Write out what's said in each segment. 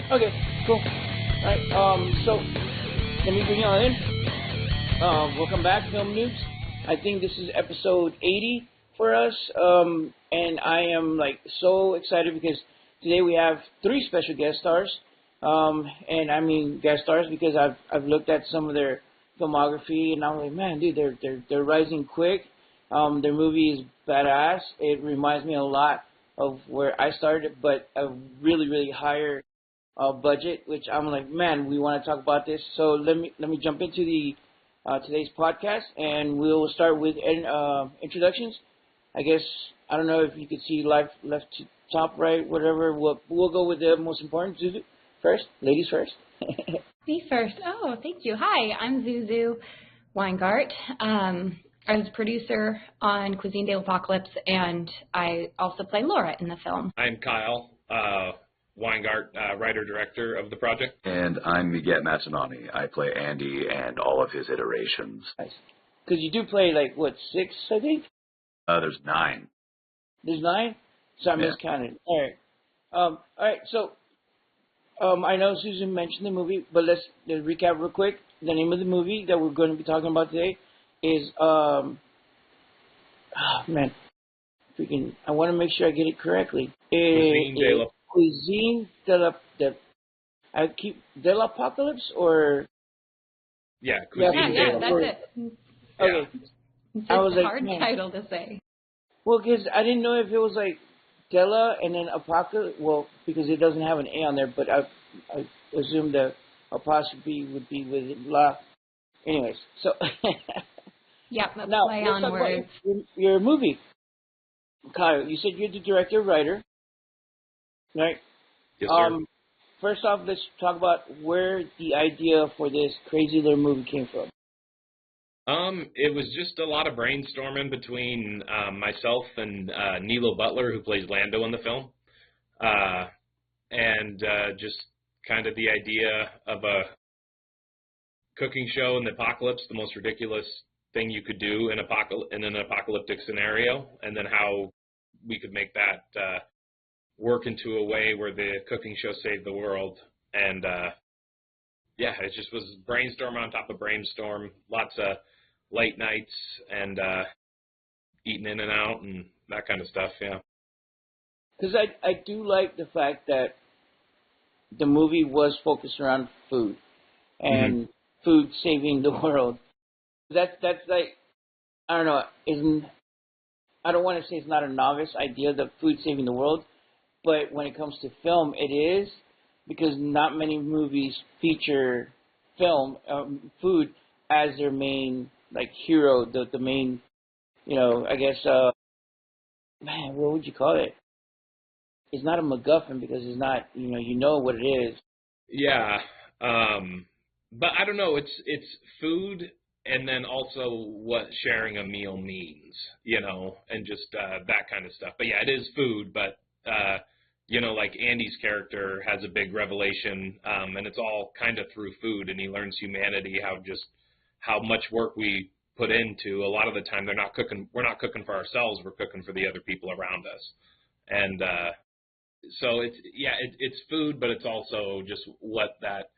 Okay, cool. All right. So let me bring you all in. Welcome back, Film Noobs. I think this is episode 80 for us, and I am like so excited because today we have three special guest stars, and I mean guest stars because I've looked at some of their filmography and I'm like, man, dude, they're rising quick. Their movie is badass. It reminds me a lot of where I started, but a really higher budget, which I'm like, man, we want to talk about this. So let me jump into the today's podcast, and we'll start with introductions. I guess I don't know if you could see left to top, right, whatever. We'll go with the most important. Zuzu first, ladies first. Me first. Oh, thank you. Hi, I'm Zuzu Weingart. I was producer on Cuisine De la Pocalypse, and I also play Laura in the film. I'm Kyle Weingart, writer-director of the project. And I'm Miguel Massinani. I play Andy and all of his iterations. Nice. Because you do play, like, what, 6, I think? There's 9. There's 9? So I miscounted. All right, so I know Susan mentioned the movie, but let's recap real quick. The name of the movie that we're going to be talking about today is, I want to make sure I get it correctly. Cuisine de la Apocalypse, or? Yeah, Cuisine De la Pocalypse. That's it. Okay. It's a hard title to say. Well, because I didn't know if it was like Della and then Apocalypse, well, because it doesn't have an A on there, but I assume the apostrophe would be with La. Anyways, so. Yeah, that's now, play on words. Your movie. Kyle, you said you're the director, writer, right? Yes, sir. First off, let's talk about where the idea for this crazy little movie came from. It was just a lot of brainstorming between myself and Nilo Butler, who plays Lando in the film, and just kind of the idea of a cooking show in the apocalypse, the most ridiculous thing you could do in an apocalyptic scenario, and then how we could make that work into a way where the cooking show saved the world. And it just was brainstorm on top of brainstorm, lots of late nights and eating in and out and that kind of stuff. Yeah, because I do like the fact that the movie was focused around food and food saving the world. That's like, I don't know, I don't want to say it's not a novice idea, the food saving the world, but when it comes to film, it is, because not many movies feature food as their main, like, hero, the main, I guess, what would you call it? It's not a MacGuffin because it's not, you know what it is. Yeah, but I don't know, it's food. And then also what sharing a meal means, and just that kind of stuff. But yeah, it is food, but, like Andy's character has a big revelation, and it's all kind of through food, and he learns humanity, how much work we put into. A lot of the time we're not cooking for ourselves, we're cooking for the other people around us. And so it's food, but it's also just what that,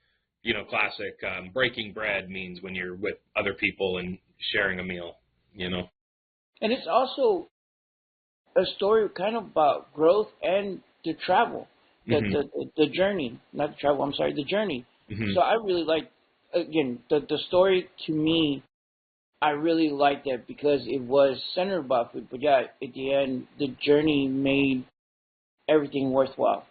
classic breaking bread means when you're with other people and sharing a meal, And it's also a story kind of about growth and the travel, the journey, not the travel, I'm sorry, the journey. So I really like, again, the story to me, I really liked it because it was centered about food. But yeah, at the end, the journey made everything worthwhile.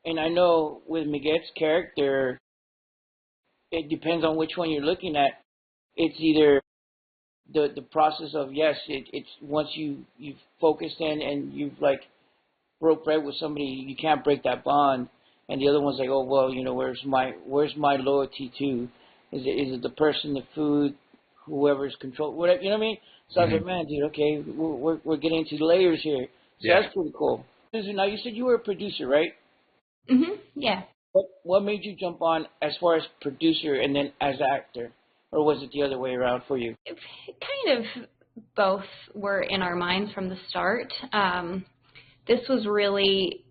And I know with Miguel's character, it depends on which one you're looking at. It's either the process of, yes, it's once you've focused in and you've like broke bread with somebody, you can't break that bond. And the other one's like, oh well, where's my loyalty to? Is it the person, the food, whoever's control, whatever, you know what I mean? So I was like, man, dude, okay, we're getting into layers here. So that's pretty cool. Now you said you were a producer, right? Yeah. What made you jump on as far as producer and then as actor? Or was it the other way around for you? It kind of both were in our minds from the start. This was really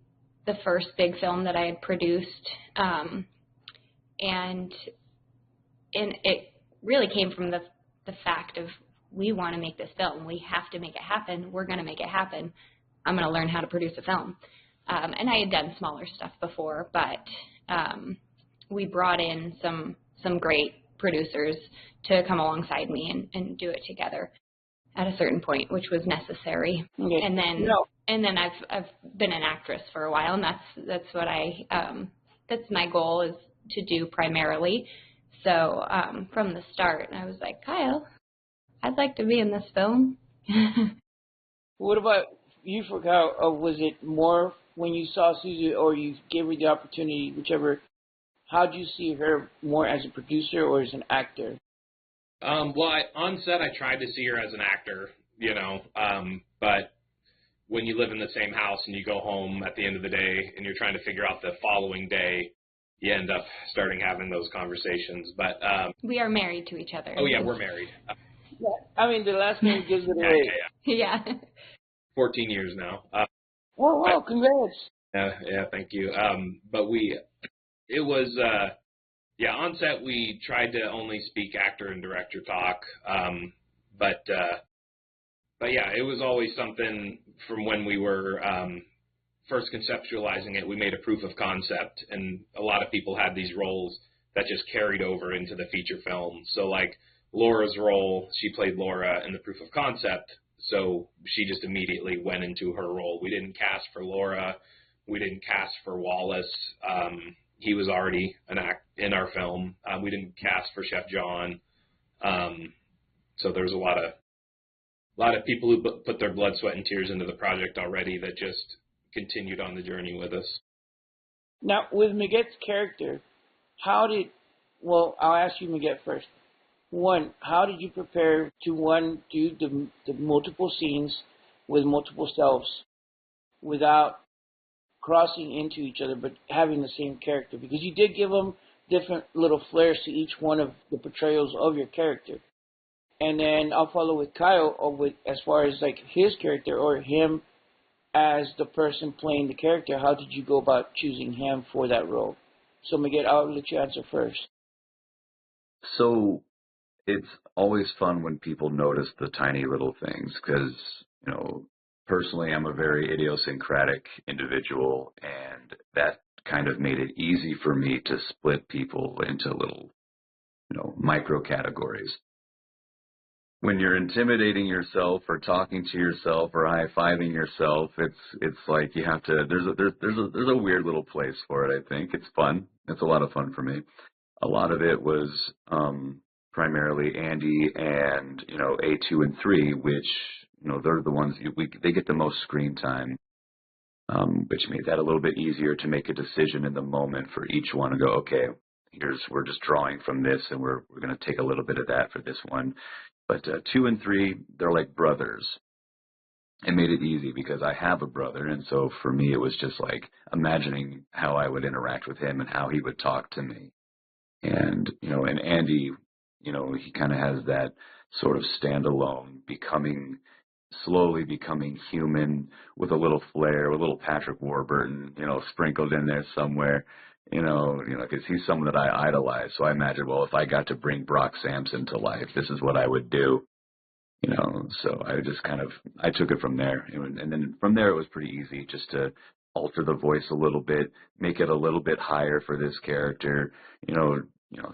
the first big film that I had produced, and it really came from the fact of, we want to make this film. We have to make it happen. We're going to make it happen. I'm going to learn how to produce a film. And I had done smaller stuff before, but we brought in some great producers to come alongside me and do it together at a certain point, which was necessary. Okay. And then I've been an actress for a while, and that's what that's my goal, is to do primarily. So from the start, I was like, Kyle, I'd like to be in this film. What about you, for Kyle? Was it more when you saw Susie, or you gave her the opportunity, whichever? How do you see her more as a producer or as an actor? On set, I tried to see her as an actor, but when you live in the same house and you go home at the end of the day and you're trying to figure out the following day, you end up having those conversations. But we are married to each other. Oh, yeah, we're married. Yeah. I mean, the last name gives it away. Yeah. 14 years now. Wow, congrats. Yeah, thank you. But it was on set we tried to only speak actor and director talk. But yeah, it was always something from when we were first conceptualizing it. We made a proof of concept, and a lot of people had these roles that just carried over into the feature film. So like Laura's role, she played Laura in the proof of concept, so she just immediately went into her role. We didn't cast for Laura. We didn't cast for Wallace. He was already an act in our film. We didn't cast for Chef John. So there's a lot of people who put their blood, sweat, and tears into the project already that just continued on the journey with us. Now, with Miguet's character, I'll ask you, Miguet, first. One, how did you prepare to, do the multiple scenes with multiple selves without crossing into each other, but having the same character? Because you did give them different little flares to each one of the portrayals of your character. And then I'll follow with Kyle, as far as like his character, or him as the person playing the character. How did you go about choosing him for that role? So Miguel, I'll let you answer first. So it's always fun when people notice the tiny little things, because, personally I'm a very idiosyncratic individual, and that kind of made it easy for me to split people into little, micro categories. When you're intimidating yourself or talking to yourself or high-fiving yourself, it's like you have to, there's a weird little place for it, I think. It's fun. It's a lot of fun for me. A lot of it was primarily Andy and, A2 and 3, which, they're the ones, they get the most screen time, which made that a little bit easier to make a decision in the moment for each one and go, okay, we're just drawing from this, and we're going to take a little bit of that for this one. But 2 and 3, they're like brothers. It made it easy because I have a brother, and so for me it was just like imagining how I would interact with him and how he would talk to me. And, and Andy, he kind of has that sort of standalone, slowly becoming human with a little flair, with a little Patrick Warburton, sprinkled in there somewhere. Because he's someone that I idolize. So I imagine, well, if I got to bring Brock Sampson to life, this is what I would do. So I just I took it from there. And then from there, it was pretty easy just to alter the voice a little bit, make it a little bit higher for this character,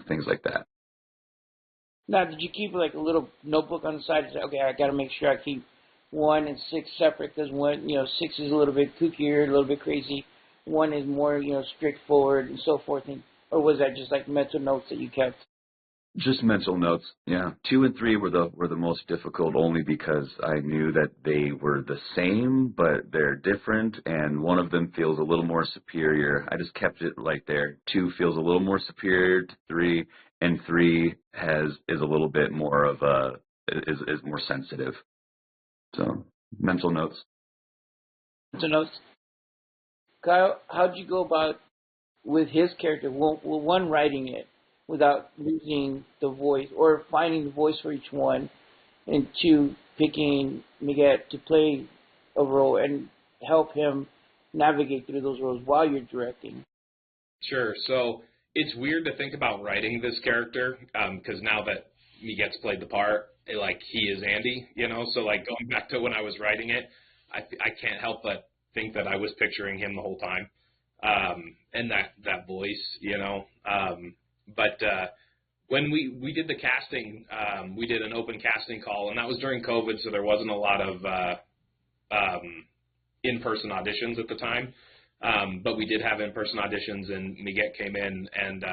things like that. Now, did you keep like a little notebook on the side and say, okay, I got to make sure I keep 1 and 6 separate, because 6 is a little bit kookier, a little bit crazy. 1 is more, straightforward and so forth. Or was that just like mental notes that you kept? Just mental notes, yeah. 2 and 3 were the most difficult, only because I knew that they were the same, but they're different, and one of them feels a little more superior. I just kept it right there. 2 feels a little more superior to 3, and 3 is a little bit more of is more sensitive. So mental notes. Mental notes. Kyle, how'd you go about with his character? One, writing it without losing the voice, or finding the voice for each one, and 2, picking Miguel to play a role and help him navigate through those roles while you're directing? Sure. So it's weird to think about writing this character because now that Miguet's played the part, like he is Andy, So like going back to when I was writing it, I can't help but think that I was picturing him the whole time, and that voice, But when we did the casting, we did an open casting call, and that was during COVID, so there wasn't a lot of in-person auditions at the time. But we did have in-person auditions, and Miguet came in and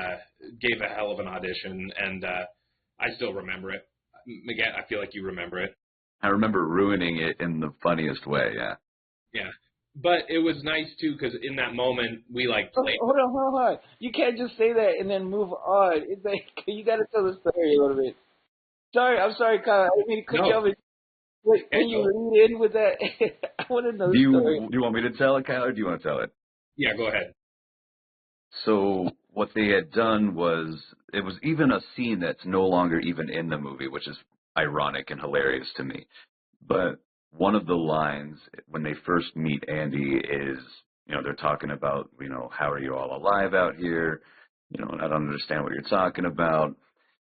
gave a hell of an audition, and I still remember it. Miguet, I feel like you remember it. I remember ruining it in the funniest way, yeah. Yeah. But it was nice, too, because in that moment, we, played. Hold on. You can't just say that and then move on. It's like, you got to tell the story a little bit. I'm sorry, Kyle. I didn't mean to cut you off. Wait, can you lead in with that? I want to know the story. Do you want me to tell it, Kyle, or do you want to tell it? Yeah, go ahead. So what they had done was, it was even a scene that's no longer even in the movie, which is ironic and hilarious to me. But one of the lines when they first meet Andy is, they're talking about, how are you all alive out here? I don't understand what you're talking about.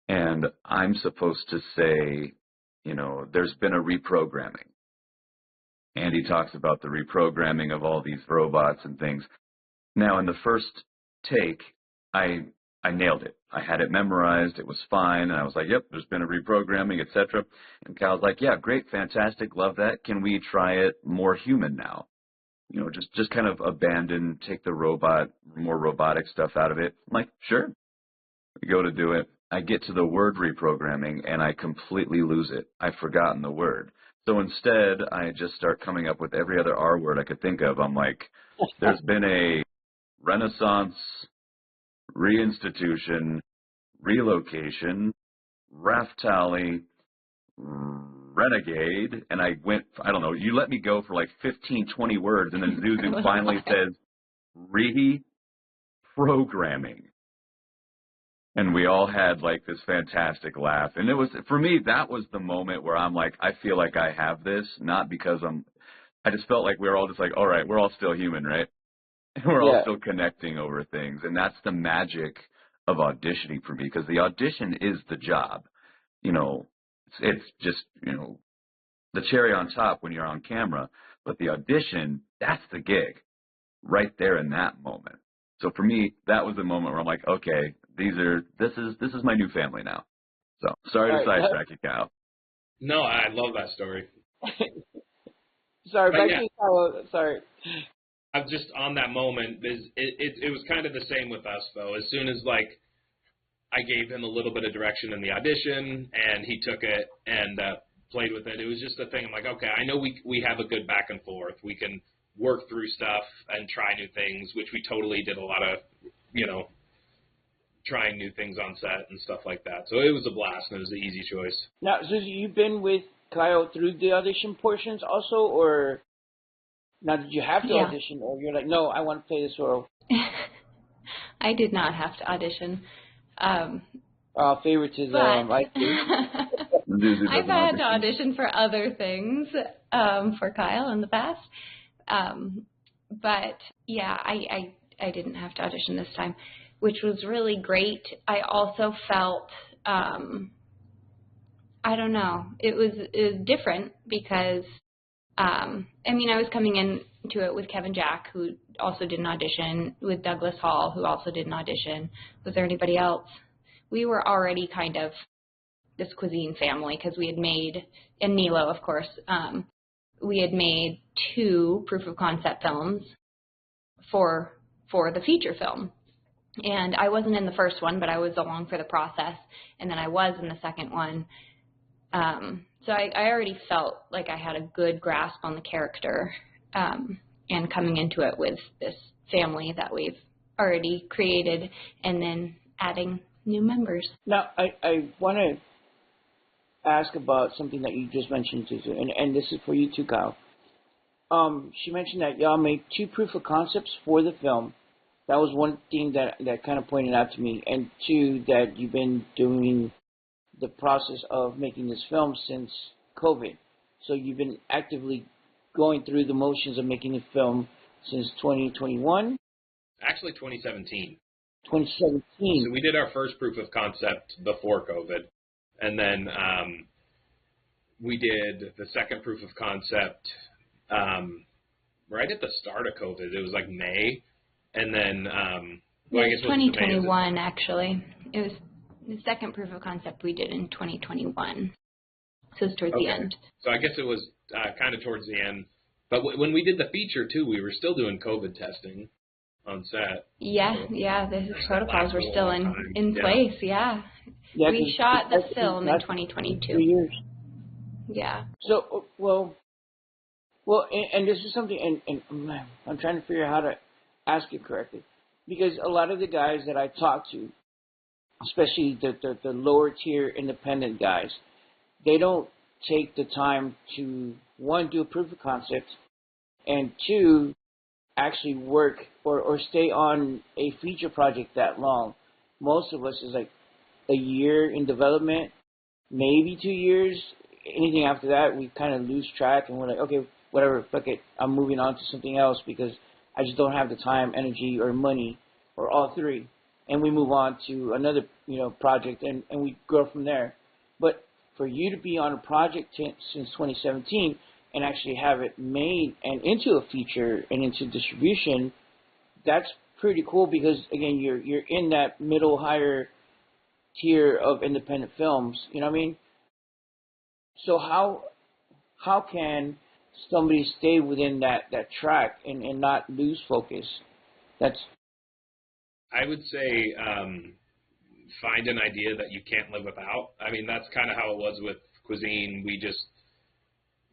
And I'm supposed to say, there's been a reprogramming. Andy talks about the reprogramming of all these robots and things. Now, in the first take, I nailed it. I had it memorized. It was fine. And I was like, yep, there's been a reprogramming, etc. And Kyle's like, yeah, great, fantastic, love that. Can we try it more human now? Just kind of abandon, take the more robotic stuff out of it. I'm like, sure. We go to do it. I get to the word reprogramming, and I completely lose it. I've forgotten the word. So instead, I just start coming up with every other R word I could think of. I'm like, there's been a renaissance, reinstitution, relocation, Raftali, renegade, and I went, I don't know, you let me go for 15, 20 words, and then Zuzu finally says, reprogramming. And we all had this fantastic laugh. And it was, for me, that was the moment where I'm like, I feel like I have this, not because I just felt like we were all just like, all right, we're all still human, right? And we're all still connecting over things. And that's the magic of auditioning for me, because the audition is the job. It's just, the cherry on top when you're on camera. But the audition, that's the gig right there in that moment. So for me, that was the moment where I'm like, okay, this is my new family now. So sorry to sidetrack you, Kyle. No, I love that story. Sorry, back to you, Kyle. Sorry. I'm just on that moment. It was kind of the same with us, though. As soon as I gave him a little bit of direction in the audition, and he took it and played with it. It was just a thing. I'm like, okay, I know we have a good back and forth. We can work through stuff and try new things, which we totally did a lot of, trying new things on set and stuff like that. So it was a blast, and it was the easy choice. Now, Susie, you've been with Kyle through the audition portions also, or now did you have to audition, or you're like, no, I want to play this role? I did not have to audition. Favoritism. I've had to audition for other things for Kyle in the past. But yeah, I didn't have to audition this time, which was really great. I also felt, I don't know, it was different because, I was coming into it with Kevin Jack, who also did an audition, with Douglas Hall, who also did an audition. Was there anybody else? We were already kind of this Cuisine family because we had made, and Nilo, of course, we had made 2 proof of concept films for the feature film. And I wasn't in the first one, but I was along for the process, and then I was in the second one. So I already felt like I had a good grasp on the character, and coming into it with this family that we've already created, and then adding new members. Now, I want to ask about something that you just mentioned, Suzu, and this is for you too, Kyle. She mentioned that y'all made 2 proof of concepts for the film. That was one thing that kind of pointed out to me, and 2, that you've been doing the process of making this film since COVID. So you've been actively going through the motions of making a film since 2021. Actually, 2017. 2017. So we did our first proof of concept before COVID, and then we did the second proof of concept right at the start of COVID. It was like May, and then well, I guess it was 2021 actually. It was the second proof of concept we did in 2021. So it's towards the end. So I guess it was kind of towards the end. But when we did the feature too, we were still doing COVID testing on set. Yeah, so the protocols were still in place. Yeah, we shot the film in 2022. 2 years. Yeah. So well, and this is something, and I'm trying to figure out how to ask it correctly, because a lot of the guys that I talk to, especially the lower tier independent guys, they don't take the time to, one, do a proof of concept, and two, actually work or stay on a feature project that long. Most of us is like a year in development, maybe 2 years. Anything after that, we kind of lose track, and we're like, okay, whatever, fuck it, I'm moving on to something else because I just don't have the time, energy, or money, or all three. And we move on to another, project, and we grow from there. But for you to be on a project since 2017 and actually have it made and into a feature and into distribution, that's pretty cool because, again, you're in that middle, higher tier of independent films. You know what I mean? So how can somebody stay within that track and not lose focus? I would say find an idea that you can't live without. I mean, that's kind of how it was with Cuisine.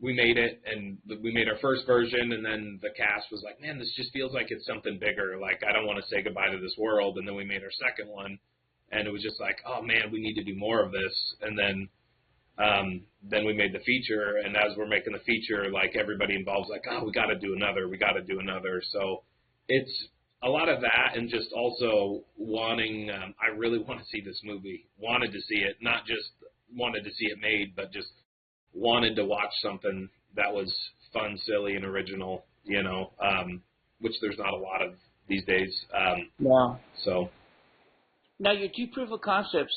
We made it, and we made our first version, and then the cast was like, man, this just feels like it's something bigger. Like, I don't want to say goodbye to this world. And then we made our second one, and it was just like, oh, man, we need to do more of this. And then we made the feature, and as we're making the feature, like, everybody involved was like, oh, we got to do another. So it's a lot of that, and just also wanting, I really want to see this movie, wanted to see it, not just wanted to see it made, but just wanted to watch something that was fun, silly, and original, which there's not a lot of these days. Yeah. So. Now, your two proof of concepts,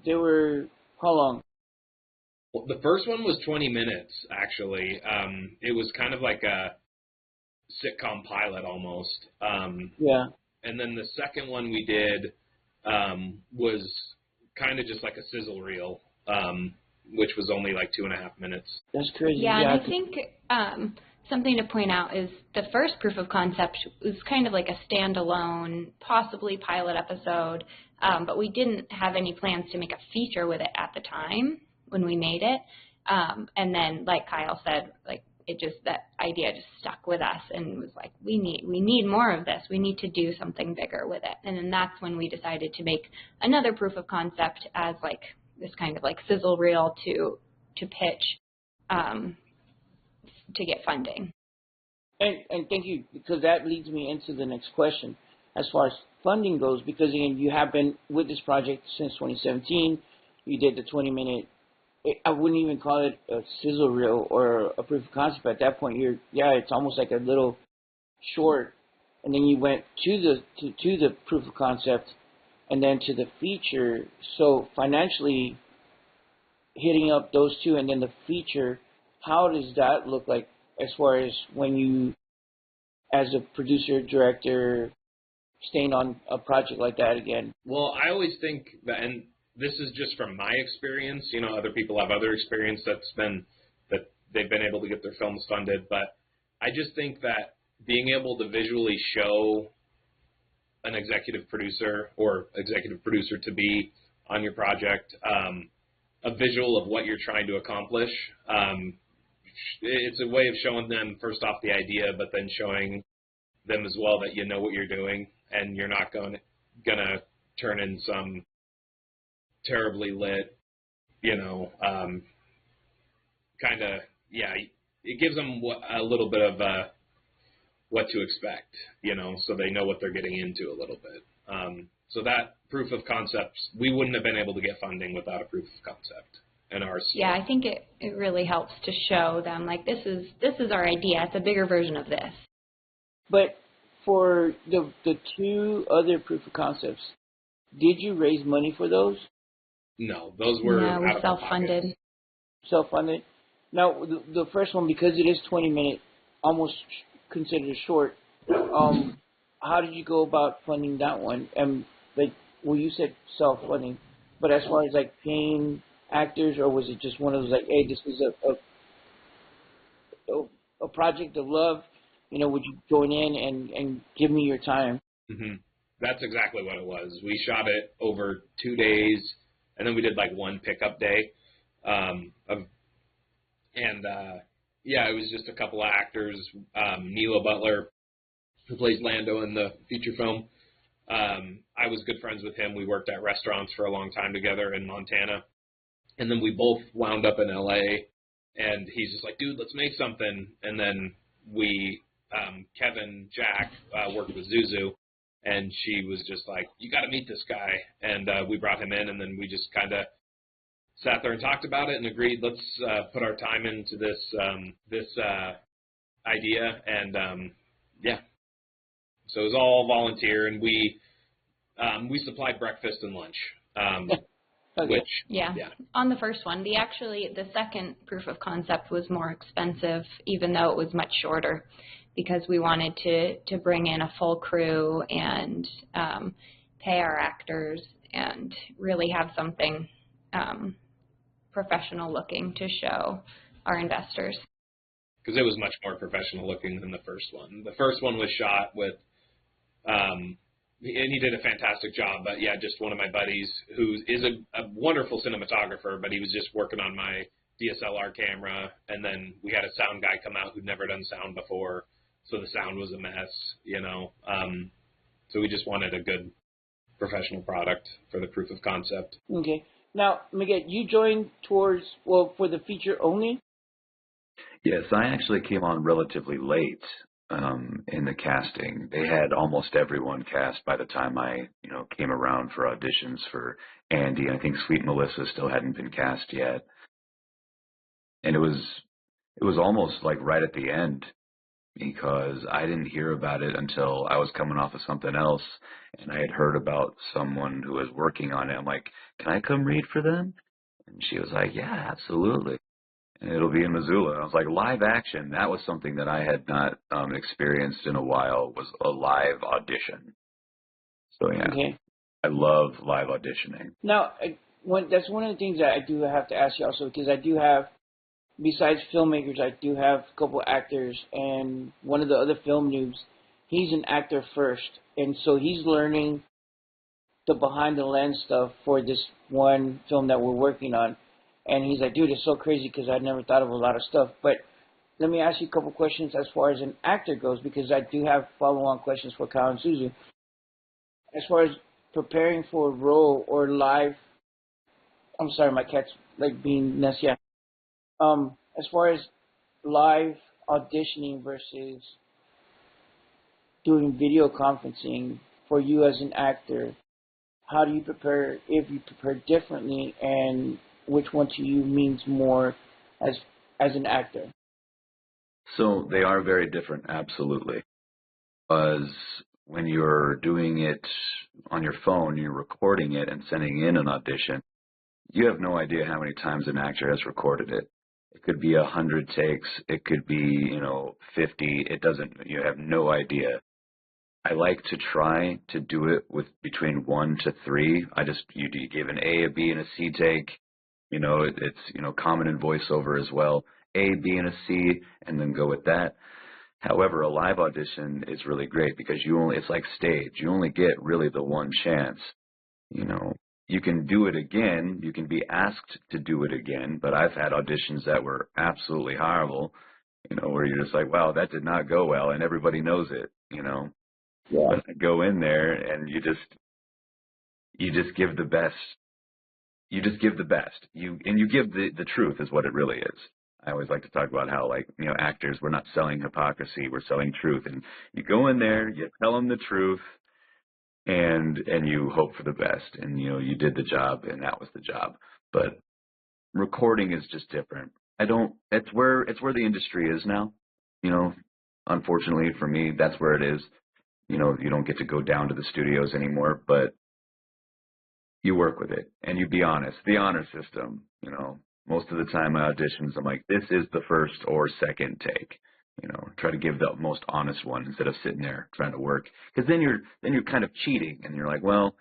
they were how long? Well, the first one was 20 minutes, actually. It was kind of like a sitcom pilot almost. Yeah. And then the second one we did was kind of just like a sizzle reel, which was only like 2.5 minutes. That's crazy. Yeah, and I think something to point out is the first proof of concept was kind of like a standalone, possibly pilot episode, but we didn't have any plans to make a feature with it at the time when we made it. And then, like Kyle said, like, that idea just stuck with us and was like, we need more of this. We need to do something bigger with it. And then that's when we decided to make another proof of concept as like this kind of like sizzle reel to pitch to get funding. And thank you, because that leads me into the next question as far as funding goes, because again, you have been with this project since 2017. You did the 20-minute. I wouldn't even call it a sizzle reel or a proof of concept. At that point, it's almost like a little short. And then you went to the proof of concept and then to the feature. So financially, hitting up those two and then the feature, how does that look like as far as when you, as a producer, director, staying on a project like that again? Well, I always think that, and this is just from my experience, other people have other experience that they've been able to get their films funded, but I just think that being able to visually show an executive producer or executive producer to be on your project, a visual of what you're trying to accomplish, it's a way of showing them first off the idea, but then showing them as well that you know what you're doing and you're not gonna turn in some terribly lit, it gives them a little bit of what to expect, so they know what they're getting into a little bit. So that proof of concept, we wouldn't have been able to get funding without a proof of concept in ours. Yeah, I think it really helps to show them, like, this is our idea. It's a bigger version of this. But for the two other proof of concepts, did you raise money for those? No, those were No, out we of our self-funded. pockets. Self-funded. Now, the first one, because it is 20 minutes, almost considered short. How did you go about funding that one? And like, well, you said self-funding, but as far as like paying actors, or was it just one of those like, hey, this is a project of love? You know, would you join in and give me your time? Hmm. That's exactly what it was. We shot it over 2 days, and then we did like one pickup day. Yeah, it was just a couple of actors. Neela Butler, who plays Lando in the feature film. I was good friends with him. We worked at restaurants for a long time together in Montana. And then we both wound up in LA, and he's just like, dude, let's make something. And then Kevin Jack worked with Zuzu, and she was just like, you got to meet this guy. And we brought him in, and then we just kind of sat there and talked about it and agreed, let's put our time into this idea. And yeah, so it was all volunteer, and we supplied breakfast and lunch. Okay. Which, yeah. On the first one, the second proof of concept was more expensive, even though it was much shorter, because we wanted to bring in a full crew and pay our actors and really have something professional looking to show our investors. Because it was much more professional looking than the first one. The first one was shot with and he did a fantastic job, but yeah, just one of my buddies who is a wonderful cinematographer, but he was just working on my DSLR camera, and then we had a sound guy come out who'd never done sound before, so the sound was a mess, you know. So we just wanted a good professional product for the proof of concept. Okay. Now, Miguel, you joined for the feature only? Yes, I actually came on relatively late in the casting. They had almost everyone cast by the time I, came around for auditions for Andy. I think Sweet Melissa still hadn't been cast yet. And it was almost like right at the end, because I didn't hear about it until I was coming off of something else, and I had heard about someone who was working on it. I'm like, can I come read for them? And she was like, yeah, absolutely. And it'll be in Missoula. I was like, live action. That was something that I had not experienced in a while, was a live audition. So, yeah, Okay. I love live auditioning. Now, that's one of the things that I do have to ask you also, because I do have, besides filmmakers, I do have a couple of actors, and one of the other film noobs, he's an actor first, and so he's learning the behind the lens stuff for this one film that we're working on. And he's like, dude, it's so crazy because I never thought of a lot of stuff. But let me ask you a couple questions as far as an actor goes, because I do have follow-on questions for Kyle and Suzu. As far as preparing for a role or live, I'm sorry, my cat's like being messy. As far as live auditioning versus doing video conferencing for you as an actor, how do you prepare, if you prepare differently, and which one to you means more as an actor? So they are very different, absolutely. Because when you're doing it on your phone, you're recording it and sending in an audition, you have no idea how many times an actor has recorded it. It could be 100 takes. It could be, 50. You have no idea. I like to try to do it with between 1 to 3. You give an A, a B, and a C take. It's common in voiceover as well. A, B, and a C, and then go with that. However, a live audition is really great because it's like stage. You only get really the one chance. You can do it again. You can be asked to do it again, but I've had auditions that were absolutely horrible, where you're just like, wow, that did not go well, and everybody knows it, Yeah. But I go in there and you just give the best. You just give the best. You give the truth is what it really is. I always like to talk about how, actors, we're not selling hypocrisy, we're selling truth. And you go in there, you tell them the truth, and you hope for the best. And, you did the job, and that was the job. But recording is just different. It's where the industry is now. unfortunately for me, that's where it is. You know, you don't get to go down to the studios anymore, but you work with it and you be honest. The honor system, you know, most of the time my auditions, I'm like, this is the first or second take. You know, try to give the most honest one instead of sitting there trying to work. Because then you're kind of cheating, and you're like, well,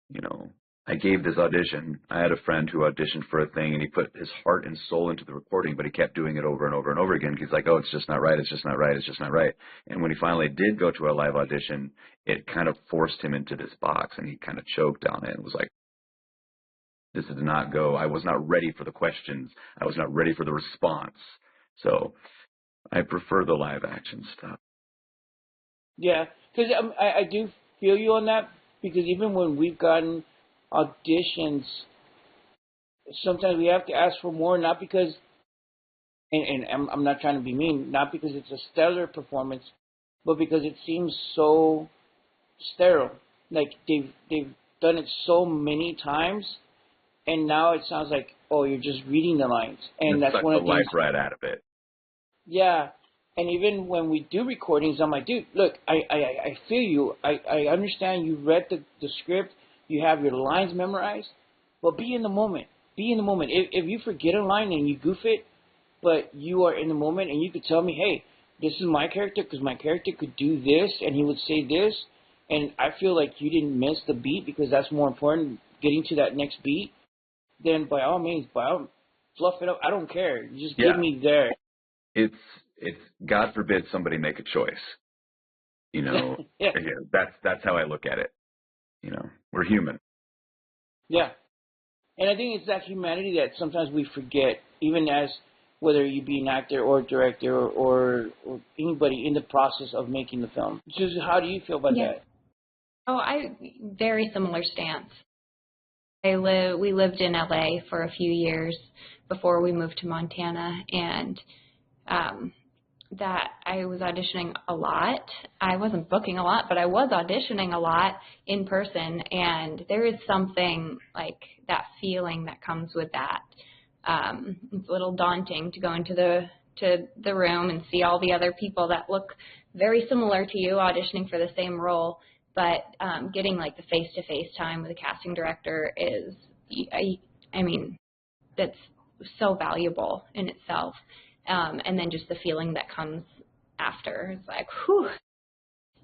you know, I gave this audition. I had a friend who auditioned for a thing, and he put his heart and soul into the recording, but he kept doing it over and over and over again. He's like, oh, it's just not right. It's just not right. It's just not right. And when he finally did go to a live audition, it kind of forced him into this box, and he kind of choked on it and was like, this did not go. I was not ready for the questions. I was not ready for the response. So I prefer the live action stuff. Yeah, because I do feel you on that, because even when we've gotten auditions, sometimes we have to ask for more, not because, and I'm not trying to be mean, not because it's a stellar performance, but because it seems so sterile. Like they've done it so many times, and now it sounds like, oh, you're just reading the lines, and that's one of the life right out of it. Yeah, and even when we do recordings, I'm like, dude, look, I feel you. I understand you read the script, you have your lines memorized, but be in the moment. Be in the moment. If you forget a line and you goof it, but you are in the moment and you could tell me, hey, this is my character because my character could do this and he would say this, and I feel like you didn't miss the beat because that's more important, getting to that next beat, then by all means, fluff it up. I don't care. Just give me there. It's God forbid somebody make a choice. You know, yeah. That's how I look at it. You know, we're human. Yeah. And I think it's that humanity that sometimes we forget, even as whether you be an actor or director or anybody in the process of making the film. Susan, how do you feel about that? Oh, very similar stance. We lived in LA for a few years before we moved to Montana, and that I was auditioning a lot. I wasn't booking a lot, but I was auditioning a lot in person, and there is something like that feeling that comes with that. It's a little daunting to go into the room and see all the other people that look very similar to you auditioning for the same role, but getting like the face-to-face time with a casting director is, I mean, that's so valuable in itself. And then just the feeling that comes after. It's like, whew.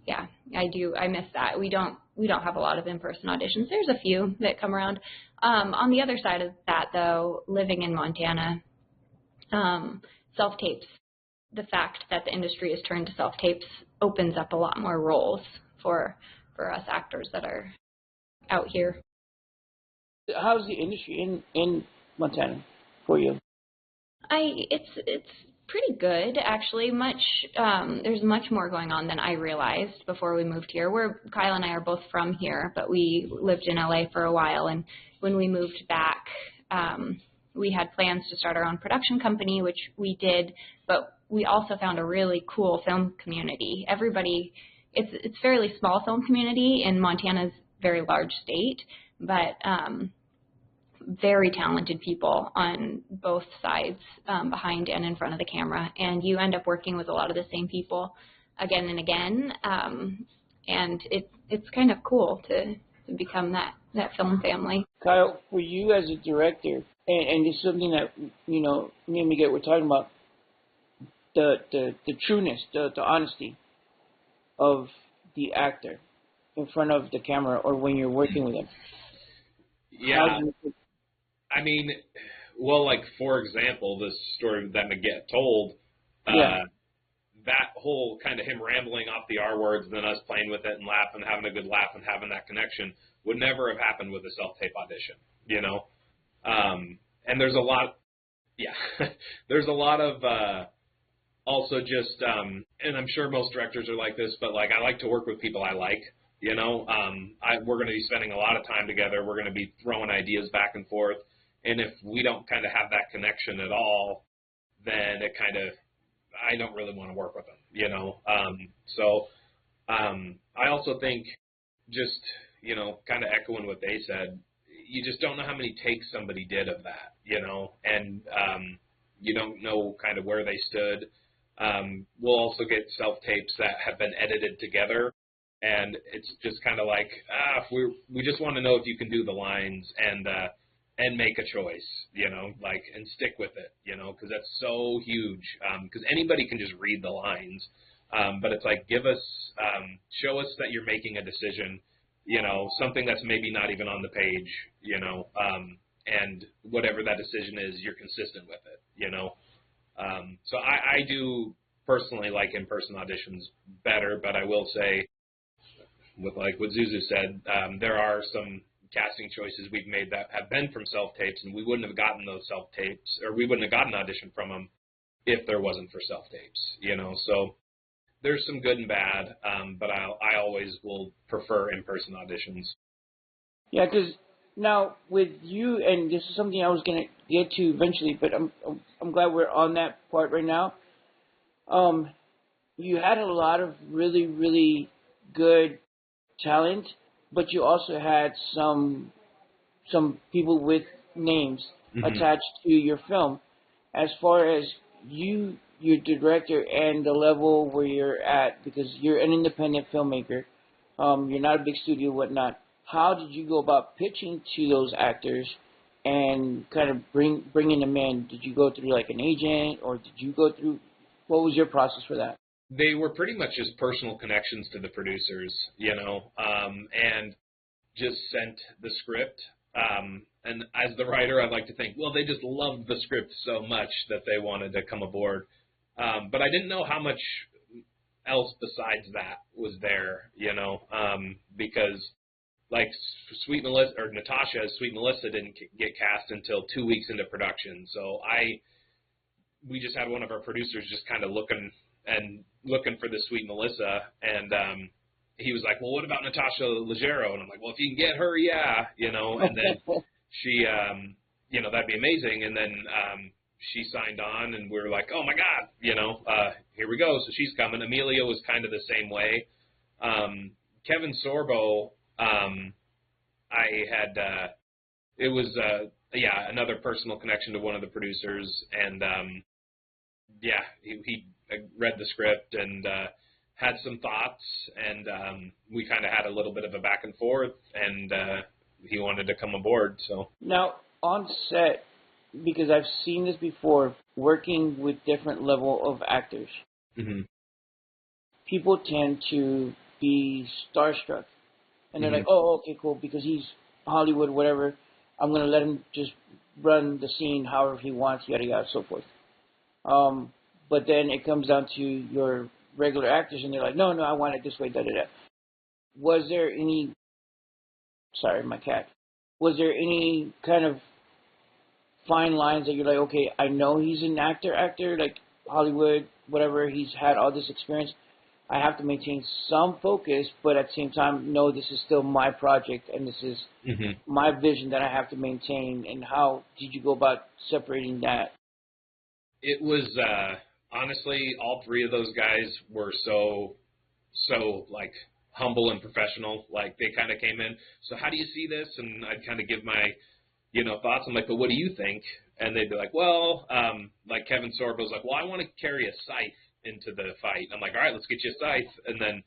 Yeah, I miss that. We don't have a lot of in-person auditions. There's a few that come around. On the other side of that, though, living in Montana, self-tapes, the fact that the industry has turned to self-tapes opens up a lot more roles for us actors that are out here. How's the industry in Montana for you? It's pretty good, actually. There's much more going on than I realized before we moved here. Kyle and I are both from here, but we lived in LA for a while, and when we moved back, we had plans to start our own production company, which we did, but we also found a really cool film community. It's fairly small film community in Montana's very large state, but very talented people on both sides, behind and in front of the camera, and you end up working with a lot of the same people again and again, and it's kind of cool to become that film family. Kyle, for you as a director, and it's something that, you know, me and Miguel were talking about, the trueness, the honesty of the actor in front of the camera or when you're working with him. Yeah. I mean, well, like, for example, this story that Miguel told, that whole kind of him rambling off the R words and then us playing with it and laughing, having a good laugh and having that connection would never have happened with a self-tape audition, you know? And there's a lot, there's a lot of also just, and I'm sure most directors are like this, but, like, I like to work with people I like, you know? We're going to be spending a lot of time together. We're going to be throwing ideas back and forth. And if we don't kind of have that connection at all, then it kind of, I don't really want to work with them, you know. I also think just, you know, kind of echoing what they said, you just don't know how many takes somebody did of that, you know, and you don't know kind of where they stood We'll also get self-tapes that have been edited together, and it's just kind of like, we just want to know if you can do the lines and make a choice, like, and stick with it, because that's so huge, because anybody can just read the lines, but it's like, show us that you're making a decision, something that's maybe not even on the page, and whatever that decision is, you're consistent with it, So I do personally like in-person auditions better, but I will say, with like what Zuzu said, there are some casting choices we've made that have been from self-tapes, and we wouldn't have gotten those self-tapes, or we wouldn't have gotten an audition from them if there wasn't for self-tapes, So there's some good and bad, but I always will prefer in-person auditions. Yeah, because now with you, and this is something I was going to get to eventually, but I'm glad we're on that part right now. You had a lot of really, really good talent, but you also had some people with names attached to your film. As far as your director and the level where you're at, because you're an independent filmmaker, you're not a big studio, whatnot. How did you go about pitching to those actors and kind of bringing them in? Did you go through like an agent, or did you go through? What was your process for that? They were pretty much just personal connections to the producers, and just sent the script. And as the writer, I'd like to think, well, they just loved the script so much that they wanted to come aboard. But I didn't know how much else besides that was there, because like Sweet Melissa or Natasha, Sweet Melissa didn't get cast until 2 weeks into production. So we just had one of our producers just kind of looking for the Sweet Melissa, and he was like, well, what about Natasha Leggero? And I'm like, well, if you can get her, yeah, and then she, that'd be amazing. And then she signed on, and we were like, oh my God, here we go. So she's coming. Amelia was kind of the same way. Kevin Sorbo, I had, it was, another personal connection to one of the producers, and he read the script and had some thoughts, and we kind of had a little bit of a back and forth, and he wanted to come aboard. So now on set, because I've seen this before, working with different level of actors, people tend to be starstruck, and they're like, oh, okay, cool, because he's Hollywood, whatever, I'm going to let him just run the scene however he wants, yada, yada, so forth. But then it comes down to your regular actors, and they're like, no, I want it this way, da-da-da. Was there any, sorry, my cat, was there any kind of fine lines that you're like, okay, I know he's an actor, like Hollywood, whatever, he's had all this experience, I have to maintain some focus, but at the same time, no, this is still my project, and this is my vision that I have to maintain, and how did you go about separating that? It was, honestly, all three of those guys were so like humble and professional. Like they kind of came in, so how do you see this? And I'd kind of give my, thoughts. I'm like, but what do you think? And they'd be like, well, like Kevin Sorbo's like, well, I want to carry a scythe into the fight. I'm like, all right, let's get you a scythe. And then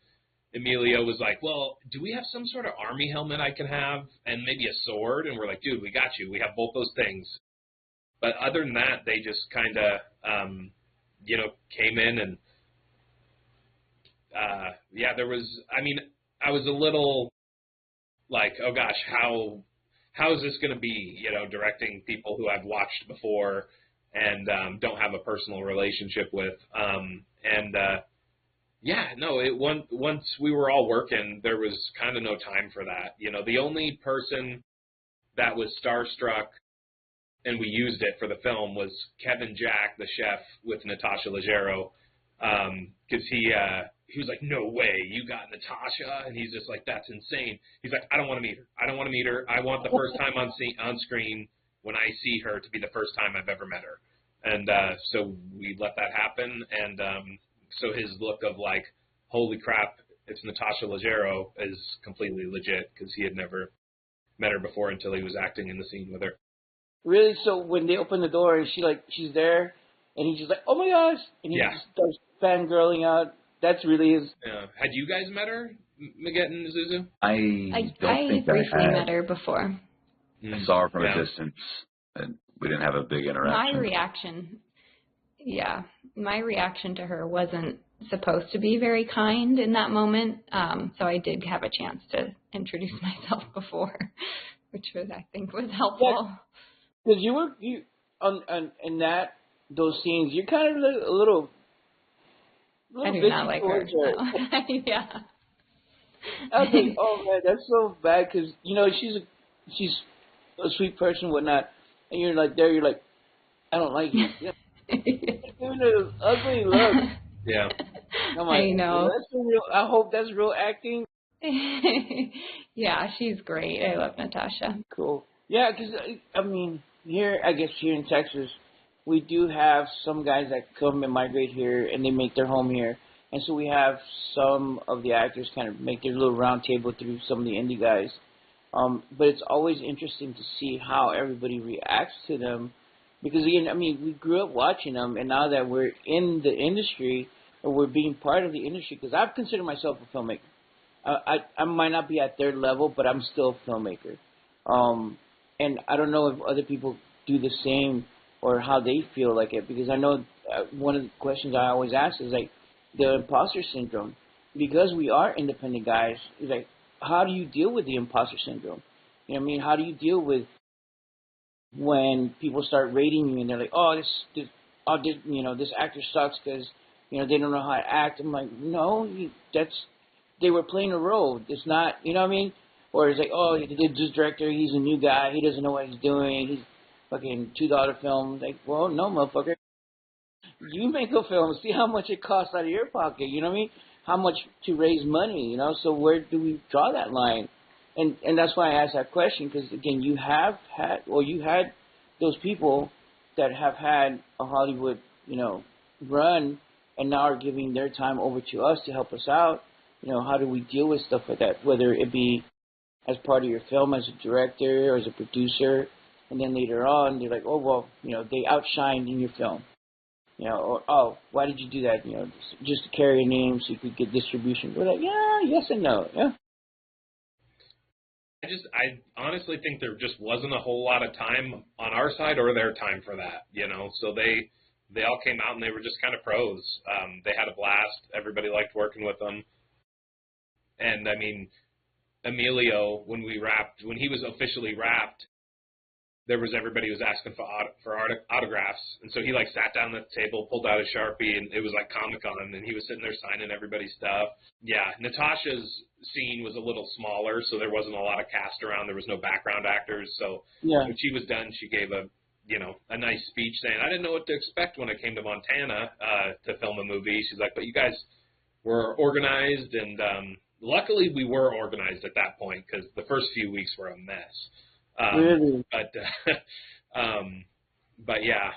Emilio was like, well, do we have some sort of army helmet I can have and maybe a sword? And we're like, dude, we got you. We have both those things. But other than that, they just kind of, came in and, there was, I was a little like, oh gosh, how is this going to be, directing people who I've watched before and don't have a personal relationship with. Once we were all working, there was kind of no time for that. The only person that was starstruck, and we used it for the film, was Kevin Jack, the chef, with Natasha Leggero, because he was like, no way, you got Natasha? And he's just like, that's insane. He's like, I don't want to meet her. I want the first time on screen when I see her to be the first time I've ever met her. And so we let that happen, and so his look of like, holy crap, it's Natasha Leggero is completely legit, because he had never met her before until he was acting in the scene with her. Really? So when they open the door and she's there, and he's just like, oh my gosh, and he just starts fangirling out. That's really his. Yeah. Had you guys met her, Maggette and Zuzu? I don't think I briefly had. met her before. I saw her from a distance, and we didn't have a big interaction. My reaction to her wasn't supposed to be very kind in that moment, so I did have a chance to introduce myself before, which I think was helpful. Because you in those scenes, you're kind of a little I do not like her. No. Yeah. I was like, oh man, that's so bad because she's a sweet person, whatnot, and you're like, I don't like you. Yeah. Giving her an ugly look. Yeah. I'm like, I know. I hope that's real acting. Yeah, she's great. I love Natasha. Cool. Yeah, because I mean, here in Texas, we do have some guys that come and migrate here, and they make their home here. And so we have some of the actors kind of make their little round table through some of the indie guys. But it's always interesting to see how everybody reacts to them. Because, again, I mean, we grew up watching them, and now that we're in the industry, or we're being part of the industry, because I've considered myself a filmmaker. I might not be at their level, but I'm still a filmmaker. And I don't know if other people do the same or how they feel like it, because I know one of the questions I always ask is, like, the imposter syndrome. Because we are independent guys, it's like, how do you deal with the imposter syndrome? You know what I mean? How do you deal with when people start rating you and they're like, oh, this actor sucks because, they don't know how to act. I'm like, no, they were playing a role. It's not, you know what I mean? Or it's like, oh, this director, he's a new guy. He doesn't know what he's doing. He's fucking $2 film. Like, well, no, motherfucker. You make a film. See how much it costs out of your pocket. You know what I mean? How much to raise money, So where do we draw that line? And that's why I asked that question, because, again, you had those people that have had a Hollywood, run and now are giving their time over to us to help us out. How do we deal with stuff like that, whether it be as part of your film as a director or as a producer, and then later on they're like, oh, well, they outshined in your film. Or, oh, why did you do that? Just to carry a name so you could get distribution. We're like, yeah, yes and no, yeah. I honestly think there just wasn't a whole lot of time on our side or their time for that, So they all came out and they were just kind of pros. They had a blast. Everybody liked working with them. And, I mean, Emilio, when he was officially wrapped, everybody was asking for autographs. And so he, sat down at the table, pulled out a Sharpie, and it was like Comic-Con, and he was sitting there signing everybody's stuff. Yeah, Natasha's scene was a little smaller, so there wasn't a lot of cast around. There was no background actors. So when she was done, she gave a nice speech saying, I didn't know what to expect when I came to Montana to film a movie. She's like, but you guys were organized, and luckily we were organized at that point, because the first few weeks were a mess. Really? But yeah,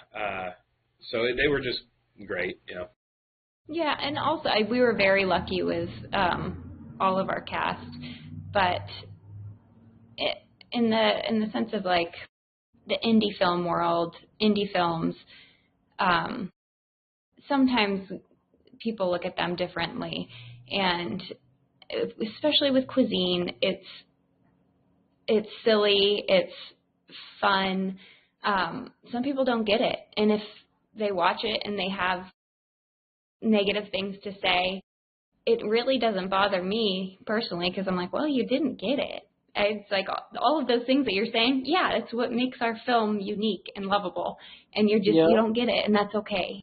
so they were just great, Yeah, and also we were very lucky with all of our cast, but in the sense of the indie film world, indie films, sometimes people look at them differently, and especially with Cuisine, it's silly, it's fun. Some people don't get it, and if they watch it and they have negative things to say, it really doesn't bother me personally, because I'm like, well, you didn't get it. It's like all of those things that you're saying, yeah, it's what makes our film unique and lovable, and you don't get it, and that's okay.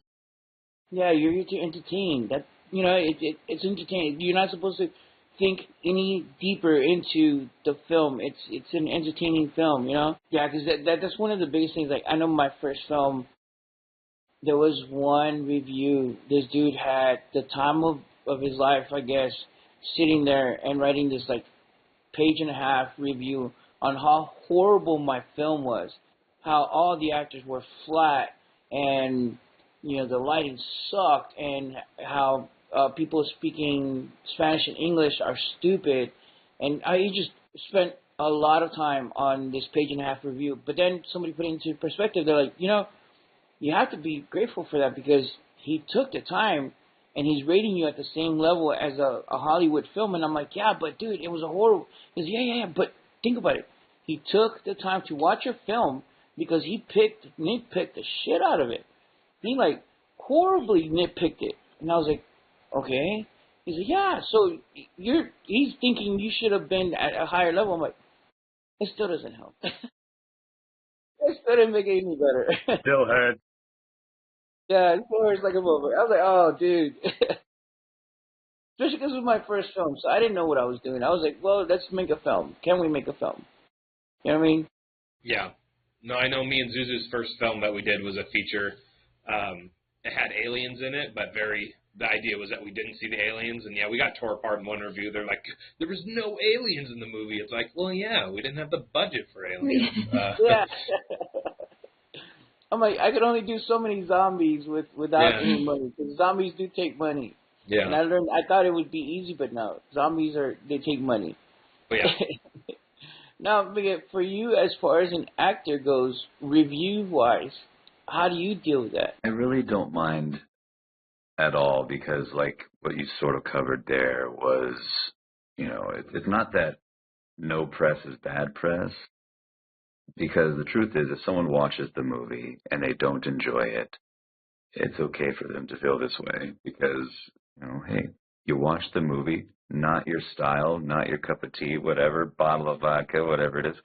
Yeah, you're here to entertain. That it's entertaining. You're not supposed to think any deeper into the film. It's an entertaining film, Yeah, because that's one of the biggest things. Like, I know my first film, there was one review. This dude had the time of his life, I guess, sitting there and writing this page and a half review on how horrible my film was, how all the actors were flat, and the lighting sucked, and how people speaking Spanish and English are stupid. And I just spent a lot of time on this page and a half review. But then somebody put it into perspective. They're like, you have to be grateful for that, because he took the time and he's rating you at the same level as a Hollywood film. And I'm like, yeah, but dude, it was a horror. He goes, yeah. But think about it. He took the time to watch your film because he nitpicked the shit out of it. He like horribly nitpicked it. And I was like, okay. He's like, yeah, so he's thinking you should have been at a higher level. I'm like, it still doesn't help. It still didn't make it any better. Still hurt. Yeah, it still hurts like a mother. I was like, oh, dude. Especially because it was my first film, so I didn't know what I was doing. I was like, well, let's make a film. Can we make a film? You know what I mean? Yeah. No, I know me and Zuzu's first film that we did was a feature. It had aliens in it, but the idea was that we didn't see the aliens. And, yeah, we got tore apart in one review. They're like, there was no aliens in the movie. It's like, well, yeah, we didn't have the budget for aliens. Yeah. I'm like, I could only do so many zombies without any money, because zombies do take money. Yeah. And I thought it would be easy, but no, zombies they take money. But yeah. Now, for you, as far as an actor goes, review-wise, how do you deal with that? I really don't mind at all, because like what you sort of covered there was, it's not that no press is bad press, because the truth is, if someone watches the movie and they don't enjoy it, it's okay for them to feel this way, because, hey, you watched the movie, not your style, not your cup of tea, whatever, bottle of vodka, whatever it is.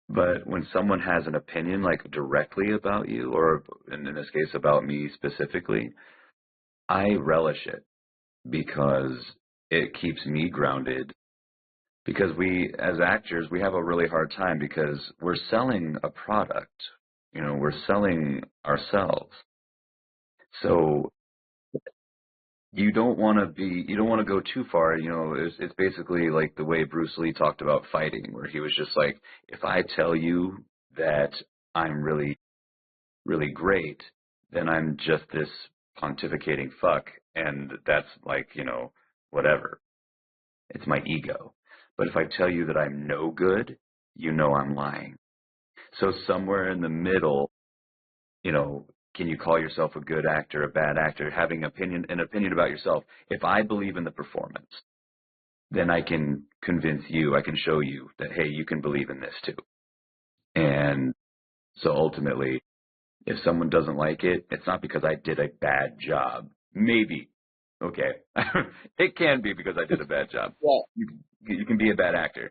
But when someone has an opinion, like directly about you, or in this case about me specifically, I relish it, because it keeps me grounded. Because we, as actors, we have a really hard time, because we're selling a product. We're selling ourselves. So you don't want to go too far. It's basically like the way Bruce Lee talked about fighting, where he was just like, if I tell you that I'm really, really great, then I'm just this pontificating fuck, and that's like, whatever. It's my ego. But if I tell you that I'm no good, I'm lying. So somewhere in the middle, can you call yourself a good actor, a bad actor, having an opinion about yourself? If I believe in the performance, then I can convince you, I can show you that, hey, you can believe in this too. And so ultimately, if someone doesn't like it, it's not because I did a bad job. Maybe. Okay. It can be because I did a bad job. Yeah. You can be a bad actor.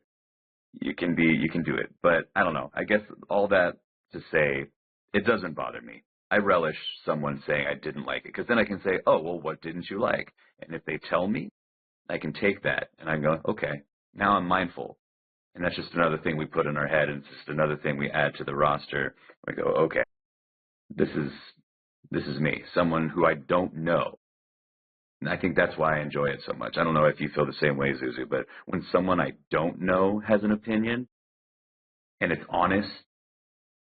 You can do it. But I don't know. I guess all that to say, it doesn't bother me. I relish someone saying I didn't like it, because then I can say, oh, well, what didn't you like? And if they tell me, I can take that and I go, okay, now I'm mindful. And that's just another thing we put in our head, and it's just another thing we add to the roster. We go, okay, this is me, someone who I don't know. And I think that's why I enjoy it so much. I don't know if you feel the same way, Zuzu, but when someone I don't know has an opinion, and it's honest,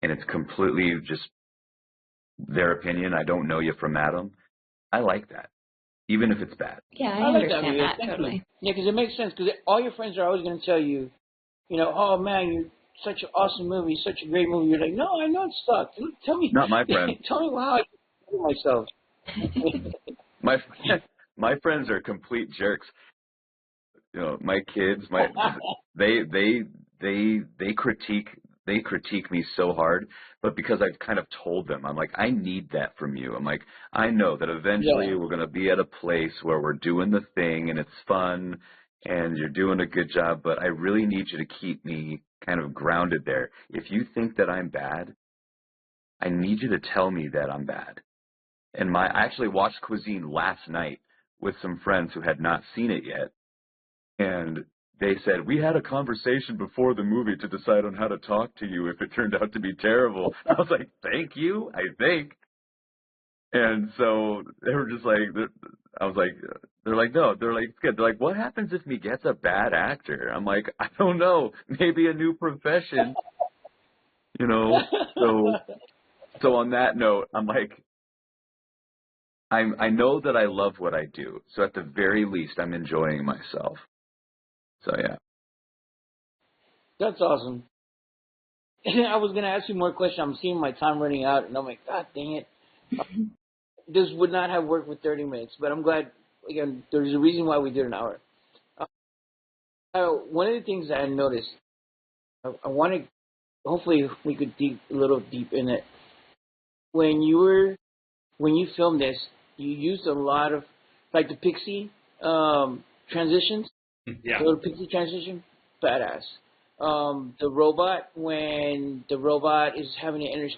and it's completely just their opinion, I don't know you from Adam, I like that, even if it's bad. Yeah, I like understand that totally. Yeah, because it makes sense, because all your friends are always going to tell you, oh, man, you're such an awesome movie, such a great movie. You're like, no, I know it sucked. Tell me. Not my friend. Tell me how I can do myself. My friends are complete jerks. My kids, they critique me so hard, but because I've kind of told them, I'm like, I need that from you. I'm like, I know that eventually we're going to be at a place where we're doing the thing and it's fun and you're doing a good job, but I really need you to keep me kind of grounded there. If you think that I'm bad, I need you to tell me that I'm bad. And I actually watched Cuisine last night with some friends who had not seen it yet. And they said, we had a conversation before the movie to decide on how to talk to you if it turned out to be terrible. I was like, thank you, I think. And so they were just like, I was like, they're like, no, they're like, it's good. They're like, what happens if he gets a bad actor? I'm like, I don't know, maybe a new profession, So on that note, I'm like, I know that I love what I do. So at the very least, I'm enjoying myself. So, yeah. That's awesome. I was going to ask you more questions. I'm seeing my time running out, and I'm like, God dang it. this would not have worked with 30 minutes, but I'm glad, again, there's a reason why we did an hour. One of the things that I noticed, I want to, hopefully we could a little deep in it. When you filmed this, you used a lot of, like the pixie transitions. Yeah. The little pixie transition, badass. The robot, when the robot is having an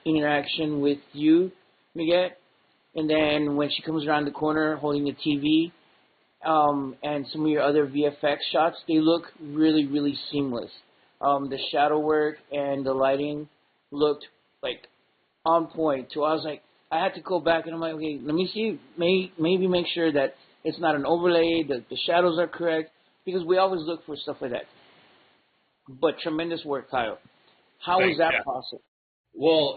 interaction with you, Miguel, and then when she comes around the corner holding the TV, and some of your other VFX shots, they look really, really seamless. The shadow work and the lighting looked like on point. So I was like, I had to go back and I'm like, okay, let me see, maybe make sure that it's not an overlay, that the shadows are correct, because we always look for stuff like that. But tremendous work, Kyle. How was that process? Well,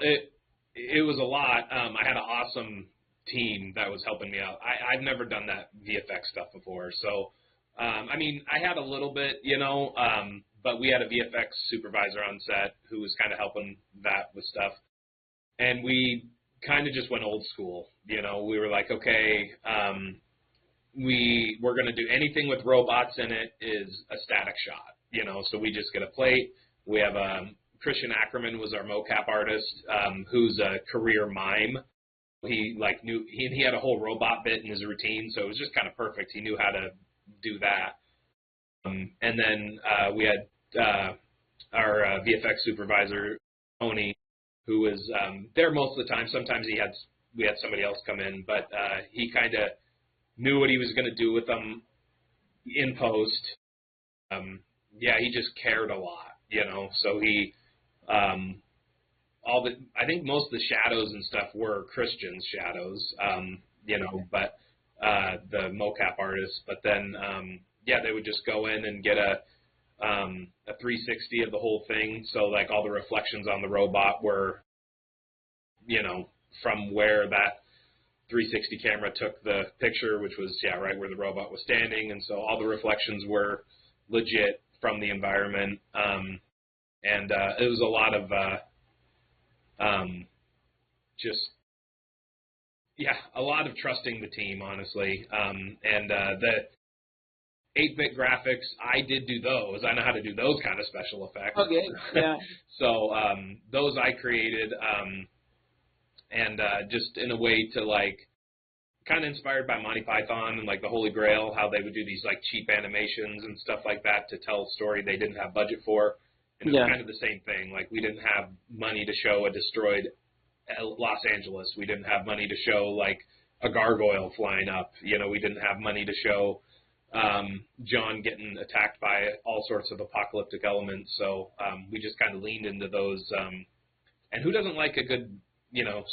it was a lot. I had an awesome team that was helping me out. I've never done that VFX stuff before. So, I mean, I had a little bit, but we had a VFX supervisor on set who was kind of helping that with stuff. And we kind of just went old school. We were like, okay, we're going to do anything with robots in it is a static shot, so we just get a plate. We have Christian Ackerman was our mocap artist, who's a career mime. He knew he had a whole robot bit in his routine, so it was just kind of perfect. He knew how to do that. And then we had our VFX supervisor, Tony, who was there most of the time. Sometimes we had somebody else come in, but he kind of knew what he was going to do with them in post. He just cared a lot, So he, I think most of the shadows and stuff were Christian's shadows, but the mocap artists. But then, they would just go in and get a 360 of the whole thing. So like all the reflections on the robot were, from where that 360 camera took the picture, which was, right where the robot was standing. And so all the reflections were legit from the environment. And it was a lot of a lot of trusting the team, honestly. And the 8-bit graphics, I did do those. I know how to do those kind of special effects. Okay, yeah. So those I created, and just in a way to kind of inspired by Monty Python and the Holy Grail, how they would do these cheap animations and stuff like that to tell a story they didn't have budget for. And it was kind of the same thing. We didn't have money to show a destroyed Los Angeles. We didn't have money to show a gargoyle flying up. We didn't have money to show John getting attacked by all sorts of apocalyptic elements. So we just kind of leaned into those. And who doesn't like a good,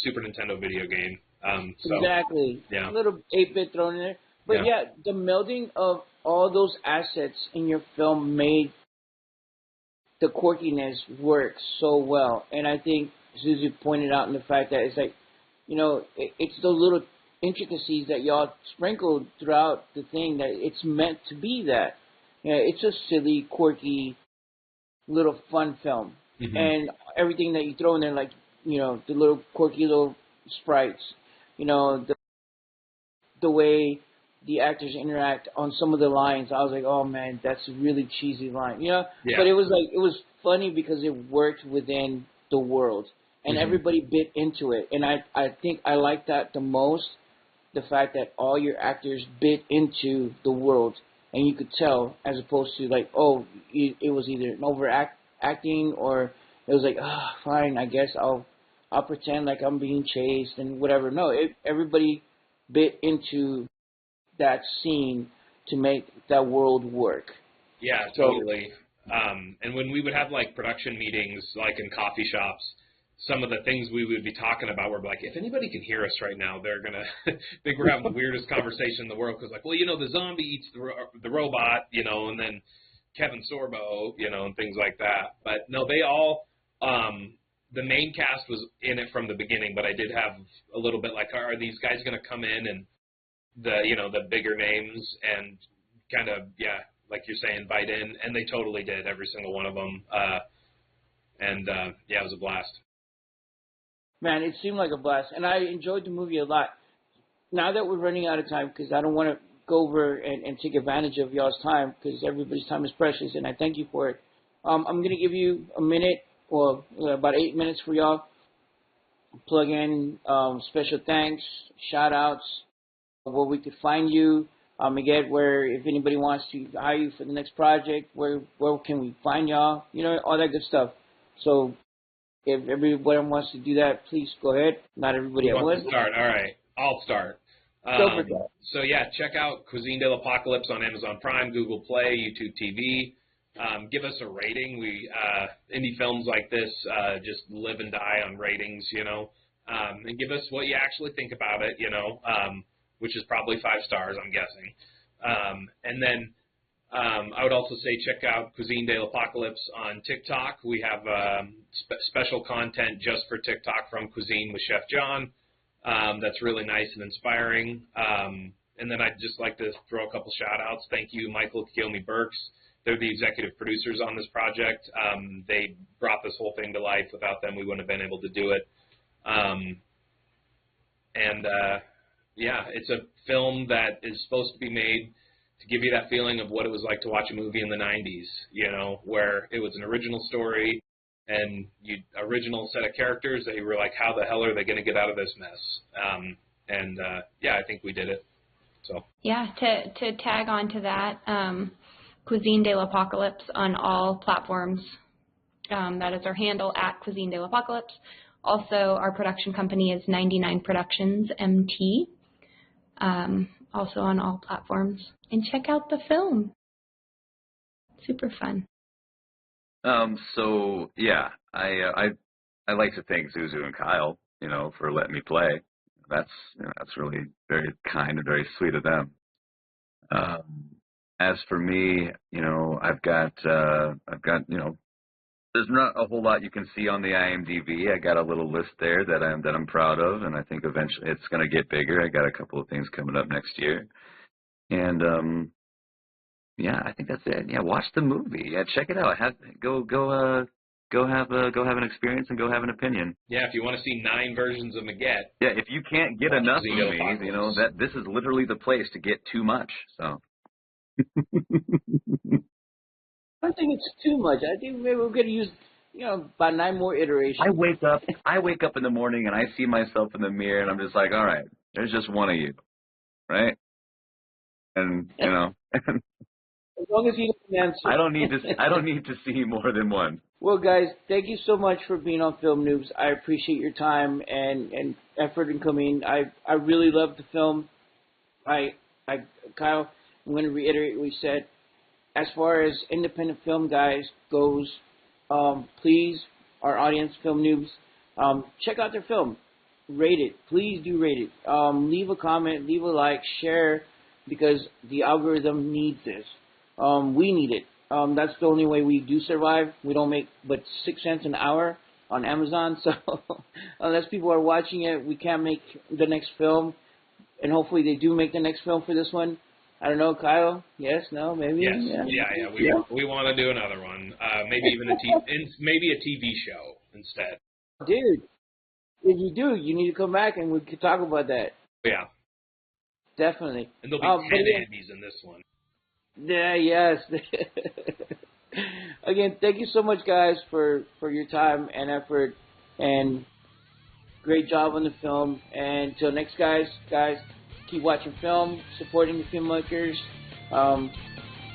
Super Nintendo video game? Exactly. Yeah. A little 8-bit thrown in there. But the melding of all those assets in your film made the quirkiness work so well. And I think Susie pointed out in the fact that it's it's those little intricacies that y'all sprinkled throughout the thing that it's meant to be that. It's a silly, quirky, little fun film. Mm-hmm. And everything that you throw in there, the little quirky little sprites, the way the actors interact on some of the lines, I was like, oh man, that's a really cheesy line, But it was funny because it worked within the world, and everybody bit into it. And I think I like that the most, the fact that all your actors bit into the world, and you could tell, as opposed to it was either an overacting or it was fine, I guess I'll pretend like I'm being chased and whatever. No, everybody bit into that scene to make that world work. Yeah, totally. And when we would have production meetings, in coffee shops, some of the things we would be talking about were if anybody can hear us right now, they're gonna think we're having the weirdest conversation in the world, because the zombie eats the robot, and then Kevin Sorbo, and things like that. But no, they all. The main cast was in it from the beginning, but I did have a little bit are these guys going to come in, and the bigger names and kind of, like you're saying, bite in, and they totally did, every single one of them. It was a blast. Man, it seemed like a blast, and I enjoyed the movie a lot. now that we're running out of time, because I don't want to go over and take advantage of y'all's time, because everybody's time is precious, and I thank you for it. I'm going to give you a minute, or about 8 minutes for y'all. Plug in special thanks, shout outs, where we could find you. Again, where if anybody wants to hire you for the next project, where can we find y'all? You know, all that good stuff. So if everyone wants to do that, please go ahead. Not everybody at once. Start. All right, I'll start. So yeah, check out Cuisine De la Pocalypse on Amazon Prime, Google Play, YouTube TV. Give us a rating. We indie films like this just live and die on ratings, you know. And give us what you actually think about it, you know. Which is probably 5 stars, I'm guessing. And then I would also say check out Cuisine De la Pocalypse on TikTok. We have special content just for TikTok from Cuisine with Chef John. That's really nice and inspiring. And then I'd just like to throw a couple shout-outs. Thank you, Michael Kiyomi-Burks. They're the executive producers on this project. They brought this whole thing to life. Without them, we wouldn't have been able to do it. Yeah, it's a film that is supposed to be made to give you that feeling of what it was like to watch a movie in the 90s, you know, where it was an original story and original set of characters that you were like, how the hell are they going to get out of this mess? Yeah, I think we did it. So yeah, to tag on to that, Cuisine De la Pocalypse on all platforms. That is our handle, at Cuisine De la Pocalypse. Also, our production company is 99 Productions MT. Also on all platforms. And check out the film. Super fun. So yeah, I like to thank Zuzu and Kyle, you know, for letting me play. That's really very kind and very sweet of them. As for me, you know, I've got you know, there's not a whole lot you can see on the IMDb. I got a little list there that I'm proud of, and I think eventually it's going to get bigger. I got a couple of things coming up next year, and yeah, I think that's it. Yeah, watch the movie. Yeah, check it out. Go have an experience and go have an opinion. Yeah, if you want to see 9 versions of Maggette. Yeah, if you can't get enough of me, you know that this is literally the place to get too much. So. I don't think it's too much. I think maybe we're going to use, you know, about 9 more iterations. I wake up in the morning and I see myself in the mirror and I'm just like, all right, there's just one of you, right? And you know, as long as you can answer. I don't need to see more than one. Well, guys, thank you so much for being on Film Noobs. I appreciate your time and effort in coming. I really love the film. Kyle, I'm going to reiterate what we said. As far as independent film guys goes, please, our audience, Film Noobs, check out their film. Rate it. Please do rate it. Leave a comment, leave a like, share, because the algorithm needs this. We need it. That's the only way we do survive. We don't make but 6 cents an hour on Amazon, so unless people are watching it, we can't make the next film, and hopefully they do make the next film for this one. I don't know, Kyle. Yes, no, maybe. Yes, yeah. We want to do another one. Maybe even a TV show instead. Dude, if you do, you need to come back and we could talk about that. Yeah, definitely. And there'll be 10 Andys in this one. Yeah, yes. Again, thank you so much, guys, for your time and effort, and great job on the film. And till next, guys. Keep watching film, supporting the filmmakers.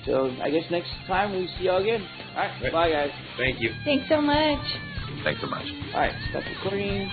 So I guess next time we see y'all again. All right, bye, guys. Thank you. Thanks so much. Thanks so much. All right, stop recording.